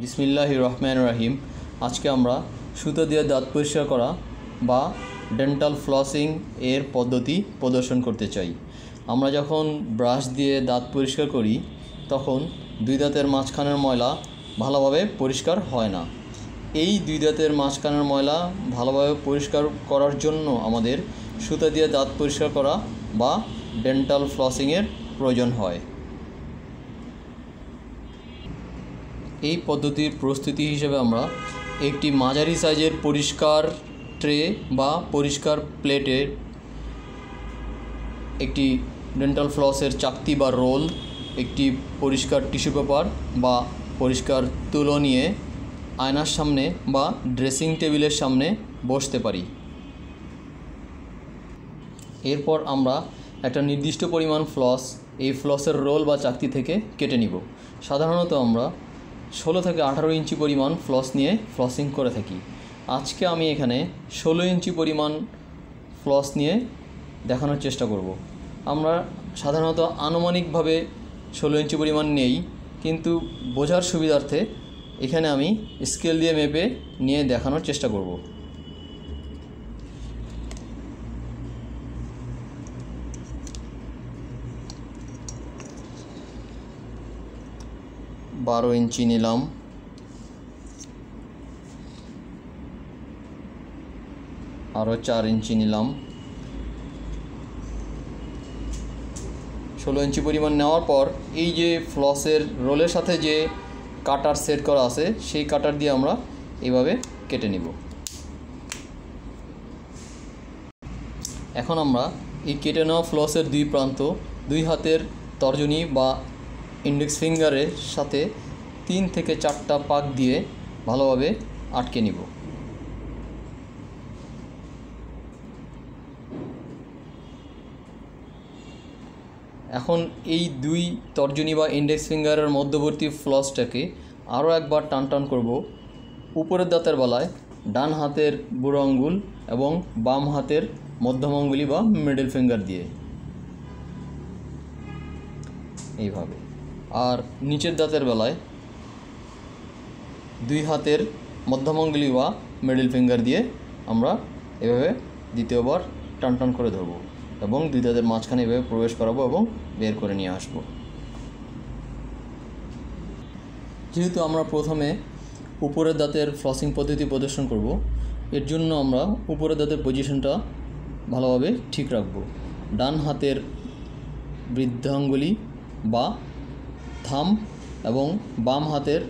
বিসমিল্লাহির রহমানির রহিম। আজকে আমরা সুতো দিয়ে দাঁত পরিষ্কার করা বা ডেন্টাল ফ্লসিং এর পদ্ধতি প্রদর্শন করতে চাই। আমরা যখন ব্রাশ দিয়ে দাঁত পরিষ্কার করি তখন দুই দাঁতের মাঝখানের ময়লা ভালোভাবে পরিষ্কার হয় না। এই দুই দাঁতের মাঝখানের ময়লা ভালোভাবে পরিষ্কার করার জন্য আমাদের সুতো দিয়ে দাঁত পরিষ্কার করা বা ডেন্টাল ফ্লসিংয়ের প্রয়োজন হয়। এই পদ্ধতির প্রস্তুতি হিসেবে আমরা একটি মাঝারি সাইজের পরিষ্কার ট্রে বা পরিষ্কার প্লেটের একটি ডেন্টাল ফ্লসের চাকতি বা রোল, একটি পরিষ্কার টিস্যু পেপার বা পরিষ্কার তুলো নিয়ে আয়নার সামনে বা ড্রেসিং টেবিলের সামনে বসতে পারি। এরপর আমরা একটা নির্দিষ্ট পরিমাণ ফ্লস এই ফ্লসের রোল বা চাকতি থেকে কেটে নিব। সাধারণত আমরা 16 থেকে 18 ইঞ্চি পরিমাণ ফ্লস নিয়ে ফ্লসিং করে থাকি। আজকে আমি এখানে 16 ইঞ্চি পরিমাণ ফ্লস নিয়ে দেখানোর চেষ্টা করব। আমরা সাধারণত আনুমানিকভাবে 16 ইঞ্চি পরিমাণ নেই, কিন্তু বোঝার সুবিধার্থে এখানে আমি স্কেল দিয়ে মেপে নিয়ে দেখানোর চেষ্টা করব। বারো ইঞ্চি নিলাম, আরও 4 ইঞ্চি নিলাম। 16 ইঞ্চি পরিমাণ নেওয়ার পর এই যে ফ্লসের রোলের সাথে যে কাটার সেট করা আছে সেই কাটার দিয়ে আমরা এইভাবে কেটে নিব। এখন আমরা এই কেটে নেওয়া ফ্লসের দুই প্রান্ত দুই হাতের তর্জনী বা ইন্ডেক্স ফিঙ্গারের সাথে 3 থেকে 4টা পাক দিয়ে ভালোভাবে আটকে নিব। এখন এই দুই তর্জনী বা ইন্ডেক্স ফিঙ্গারের মধ্যবর্তী ফ্লসটাকে আরও একবার টান করব উপরের দাঁতের বেলায় ডান হাতের বুড়ো আঙ্গুল এবং বাম হাতের মধ্যম আঙ্গুলি বা মিডল ফিঙ্গার দিয়ে এইভাবে। আর নিচের দাঁতের বেলায় দুই হাতের মধ্যম আঙ্গুলি বা মিডল ফিঙ্গার দিয়ে আমরা এভাবে দ্বিতীয়বার টান করে ধরব এবং দুই দাঁতের মাঝখানে এভাবে প্রবেশ করাবো এবং বের করে নিয়ে আসব। যেহেতু আমরা প্রথমে উপরের দাঁতের ফ্লসিং পদ্ধতি প্রদর্শন করব, এর জন্য আমরা উপরের দাঁতের পজিশনটা ভালোভাবে ঠিক রাখব। ডান হাতের বৃদ্ধাঙ্গুলি বা থাম এবং বাম হাতের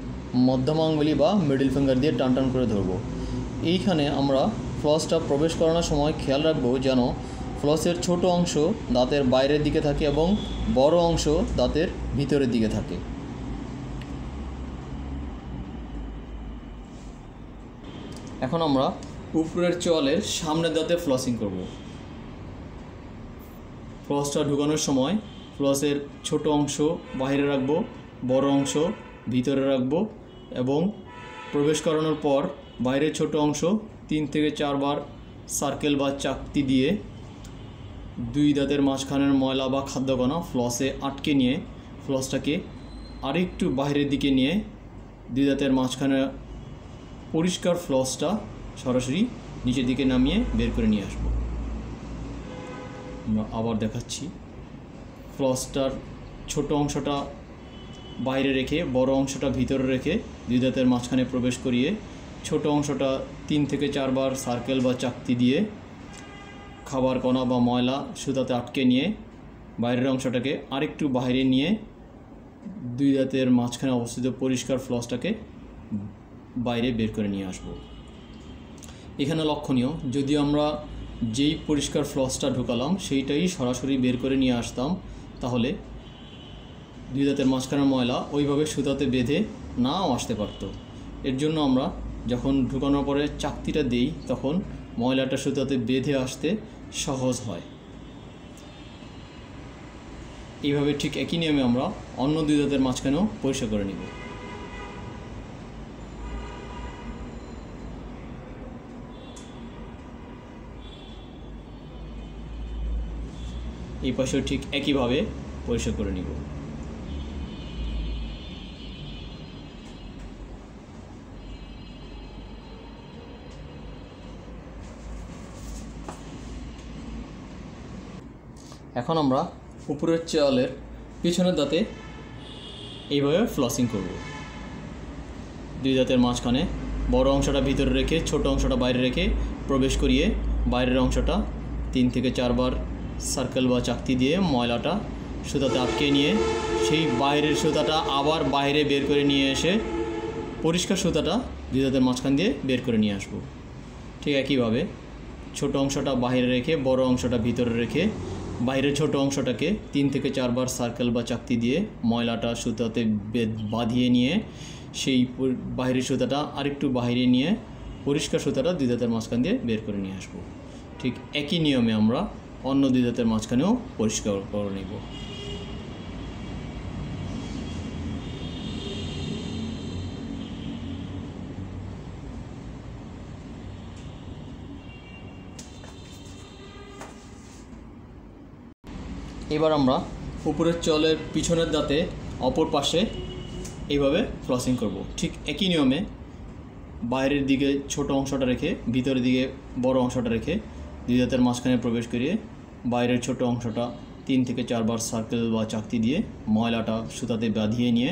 মধ্যমাঙ্গুলি বা মিডল ফিঙ্গার দিয়ে টান করে ধরব। এইখানে আমরা ফ্লসটা প্রবেশ করানোর সময় খেয়াল রাখব যেন ফ্লসের ছোট অংশ দাঁতের বাইরের দিকে থাকে এবং বড় অংশ দাঁতের ভিতরের দিকে থাকে। এখন আমরা উপরের চোয়ালের সামনের দাঁতে ফ্লসিং করব। ফ্লসটা ঢুকানোর সময় ফ্লসের ছোট অংশ বাইরে রাখবো, বড় অংশ ভিতরে রাখবো এবং প্রবেশ করানোর পর বাইরের ছোট অংশ 3 থেকে 4 বার সার্কেল বা চাকতি দিয়ে দুই দাঁতের মাঝখানের ময়লা বা খাদ্যকণা ফ্লসে আটকে নিয়ে ফ্লসটাকে আরেকটু বাইরের দিকে নিয়ে দুই দাঁতের মাঝখানে পরিষ্কার ফ্লসটা সরাসরি নিচের দিকে নামিয়ে বের করে নিয়ে আসব। আমরা আবার দেখাচ্ছি। ফ্লসটার ছোট অংশটা বাইরে রেখে বড় অংশটা ভিতরে রেখে দুই দাঁতের মাঝখানে প্রবেশ করিয়ে ছোট অংশটা 3 থেকে 4 বার সার্কেল বা চাকতি দিয়ে খাবার কণা বা ময়লা সুতাতে আটকে নিয়ে বাইরের অংশটাকে আরেকটু বাইরে নিয়ে দুই দাঁতের মাঝখানে অবস্থিত পরিষ্কার ফ্লসটাকে বাইরে বের করে নিয়ে আসব। এখানে লক্ষণীয়, যদি আমরা যেই পরিষ্কার ফ্লসটা ঢোকালাম সেইটাই সরাসরি বের করে নিয়ে আসতাম তাহলে দুই দাঁতের মাঝখানের ময়লা ওইভাবে সুতাতে বেঁধে নাও আসতে পারত। এর জন্য আমরা যখন ঢুকানোর পরে চাকতিটা দিই তখন ময়লাটা সুতাতে বেঁধে আসতে সহজ হয়। এইভাবে ঠিক একই নিয়মে আমরা অন্য দুই দাঁতের মাঝখানেও পরিষ্কার করে নিব। এই পাশেও ঠিক একইভাবে পরিষ্কার করে নিব। এখন আমরা উপরের চোয়ালের পিছনের দাঁতে এইভাবে ফ্লসিং করব। দুই দাঁতের মাঝখানে বড় অংশটা ভিতরে রেখে ছোট অংশটা বাইরে রেখে প্রবেশ করিয়ে বাইরের অংশটা 3 থেকে 4 বার সার্কেল বা চাকতি দিয়ে ময়লাটা সুতাতে আটকে নিয়ে সেই বাইরের সুতাটা আবার বাইরে বের করে নিয়ে এসে পরিষ্কার সুতাটা দুই দাঁতের মাঝখান দিয়ে বের করে নিয়ে আসব। ঠিক একইভাবে ছোট অংশটা বাইরে রেখে বড় অংশটা ভিতরে রেখে বাইরের ছোট অংশটাকে 3 থেকে 4 বার সার্কেল বা চাকতি দিয়ে ময়লাটা সুতাতে বাঁধিয়ে নিয়ে সেই বাইরের সুতাটা আরেকটু বাইরে নিয়ে পরিষ্কার সুতাটা দুই দাঁতের মাঝখান দিয়ে বের করে নিয়ে আসব। ঠিক একই নিয়মে আমরা অন্য দুই দাঁতের মাঝখানেও পরিষ্কার করে নেব। এবার আমরা উপরের চোয়ালের পিছনের দাঁতে অপর পাশে এইভাবে ফ্লসিং করব। ঠিক একই নিয়মে বাইরের দিকে ছোট অংশটা রেখে ভিতরের দিকে বড় অংশটা রেখে দুই দাঁতের মাঝখানে প্রবেশ করিয়ে বাইরের ছোট অংশটা 3 থেকে 4 বার সার্কেল বা চাকতি দিয়ে ময়লাটা সুতাতে বাঁধিয়ে নিয়ে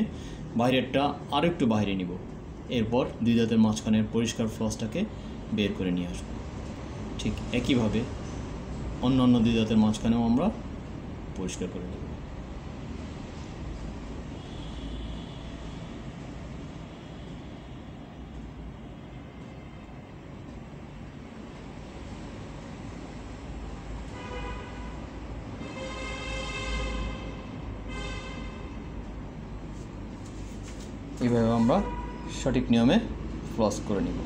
বাইরেরটা আরও একটু বাইরে নিব। এরপর দুই দাঁতের মাঝখানের পরিষ্কার ফ্লসটাকে বের করে নিয়ে আসব। ঠিক একইভাবে অন্য দুই দাঁতের মাঝখানেও আমরা পরিষ্কার করে নেব। এইভাবে আমরা সঠিক নিয়মে ফ্লস করে নিব।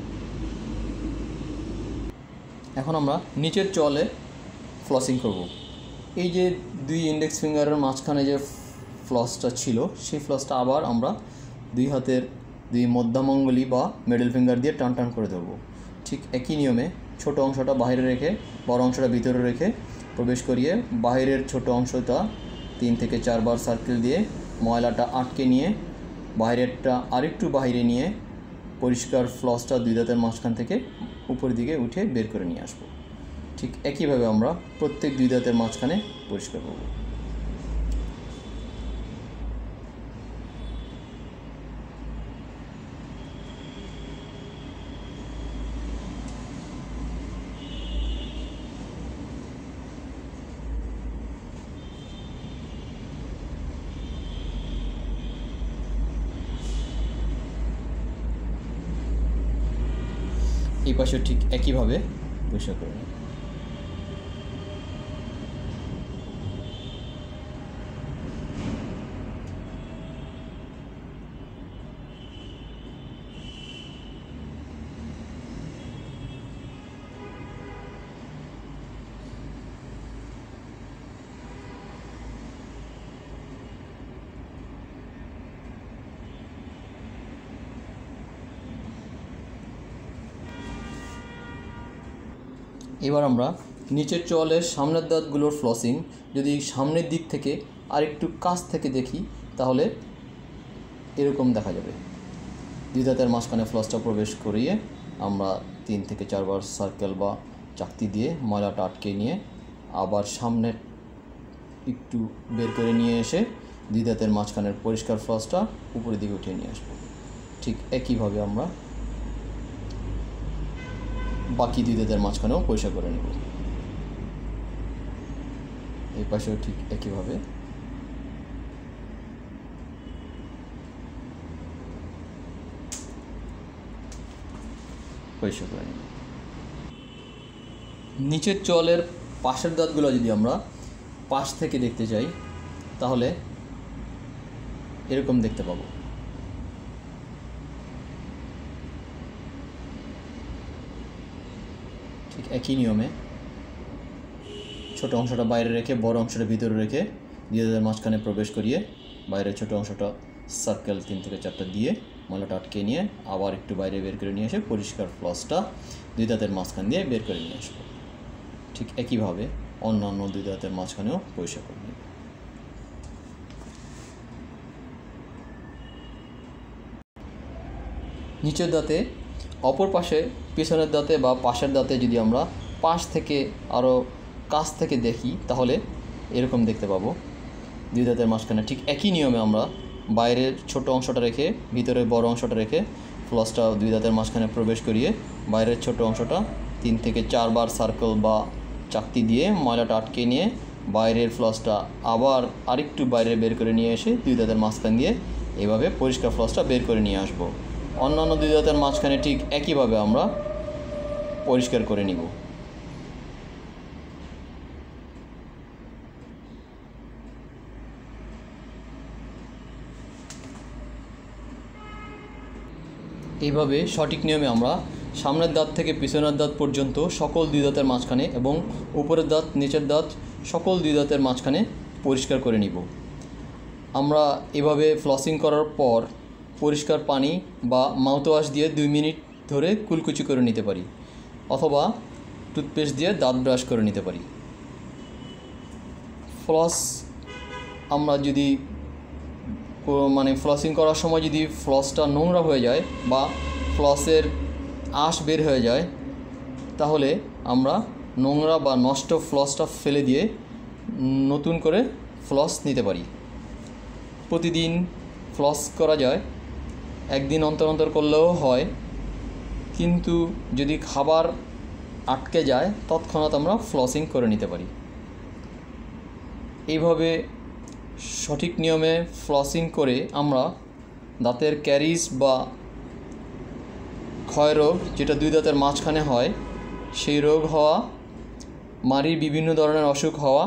এখন আমরা নিচের চোয়ালে ফ্লসিং করব। এই যে দুই ইন্ডেক্স ফিঙ্গারের মাঝখানে যে ফ্লসটা ছিল সেই ফ্লসটা আবার আমরা দুই হাতের দুই মধ্যামঙ্গলি বা মিডল ফিঙ্গার দিয়ে টান টান করে দেবো। ঠিক একই নিয়মে ছোট অংশটা বাইরে রেখে বড় অংশটা ভিতরে রেখে প্রবেশ করিয়ে বাইরের ছোট অংশটা 3 থেকে 4 বার সার্কেল দিয়ে ময়লাটা আটকে নিয়ে বাইরেরটা আরেকটু বাইরে নিয়ে পরিষ্কার ফ্লসটা দুই দাঁতের মাঝখান থেকে উপরের দিকে উঠে বের করে নিয়ে আসবো। ঠিক একইভাবে আমরা প্রত্যেক দুই দাঁতের মাঝখানে পরিষ্কার করব। এই পাশে ঠিক একইভাবে পরিষ্কার করে নেব। এবার আমরা নিচের চোয়ালের সামনের দাঁতগুলোর ফ্লসিং যদি সামনের দিক থেকে আরেকটু কাছ থেকে দেখি তাহলে এরকম দেখা যাবে। দুই দাঁতের মাঝখানে ফ্লসটা প্রবেশ করিয়ে আমরা 3 থেকে 4 বার সার্কেল বা চাকতি দিয়ে ময়লাটা আটকে নিয়ে আবার সামনে একটু বের করে নিয়ে এসে দুই দাঁতের মাঝখানের পরিষ্কার ফ্লসটা উপরের দিকে উঠিয়ে নিয়ে আসবো। ঠিক একইভাবে আমরা বাকি দুই দাঁতের মাঝখানেও পরিষ্কার করে নেব। এই পাশেও ঠিক একইভাবে পরিষ্কার করে নেব। নিচের চোয়ালের পাশের দাঁতগুলো যদি আমরা পাশ থেকে দেখতে চাই তাহলে এরকম দেখতে পাবো। ঠিক একই নিয়মে ছোট অংশটা বাইরে রেখে বড় অংশটা ভিতরে রেখে দুই দাঁতের মাঝখানে প্রবেশ করিয়ে বাইরের ছোট অংশটা সার্কেল 3 থেকে 4টা দিয়ে ময়লাটা আটকে নিয়ে আবার একটু বাইরে বের করে নিয়ে এসে পরিষ্কার ফ্লসটা দুই দাঁতের মাঝখান দিয়ে বের করে নিয়ে আসবো। ঠিক একইভাবে অন্যান্য দুই দাঁতের মাঝখানেও পরিষ্কার করে নেব। নিচের দাঁতে অপর পাশে পিছনের দাঁতে বা পাশের দাঁতে যদি আমরা পাশ থেকে আরও কাছ থেকে দেখি তাহলে এরকম দেখতে পাবো। দুই দাঁতের মাঝখানে ঠিক একই নিয়মে আমরা বাইরের ছোট অংশটা রেখে ভিতরের বড় অংশটা রেখে ফ্লসটা দুই দাঁতের মাঝখানে প্রবেশ করিয়ে বাইরের ছোট অংশটা 3 থেকে 4 বার সার্কেল বা চাকতি দিয়ে ময়লাটা আটকে নিয়ে বাইরের ফ্লসটা আবার আরেকটু বাইরে বের করে নিয়ে এসে দুই দাঁতের মাঝখান দিয়ে এভাবে পরিষ্কার ফ্লসটা বের করে নিয়ে আসব। অন্যান্য দুই দাঁতের মাঝখানে ঠিক একইভাবে আমরা পরিষ্কার করে নিব। এইভাবে সঠিক নিয়মে আমরা সামনের দাঁত থেকে পিছনের দাঁত পর্যন্ত সকল দুই দাঁতের মাঝখানে এবং উপরের দাঁত নিচের দাঁত সকল দুই দাঁতের মাঝখানে পরিষ্কার করে নিব। আমরা এভাবে ফ্লসিং করার পর পরিষ্কার পানি বা মাউথওয়াশ দিয়ে 2 মিনিট ধরে কুলকুচি করে নিতে পারি অথবা টুথপেস্ট দিয়ে দাঁত ব্রাশ করে নিতে পারি। ফ্লস আমরা যদি ফ্লসিং করার সময় যদি ফ্লসটা নোংরা হয়ে যায় বা ফ্লসের আঁশ বের হয়ে যায় তাহলে আমরা নোংরা বা নষ্ট ফ্লসটা ফেলে দিয়ে নতুন করে ফ্লস নিতে পারি। প্রতিদিন ফ্লস করা যায়, একদিন অন্তর অন্তর করলেও হয়, কিন্তু যদি খাবার আটকে যায় তৎক্ষণাৎ আমরা ফ্লসিং করে নিতে পারি। এইভাবে সঠিক নিয়মে ফ্লসিং করে আমরা দাঁতের ক্যারিজ বা ক্ষয়রোগ যেটা দুই দাঁতের মাঝখানে হয় সেই রোগ হওয়া, মাড়ির বিভিন্ন ধরনের অসুখ হওয়া,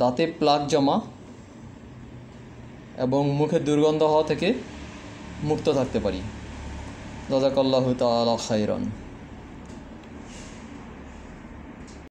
দাঁতে প্লাক জমা এবং মুখে দুর্গন্ধ হওয়া থেকে মুক্ত থাকতে পারি। জাযাকাল্লাহু তাআলা খাইরান।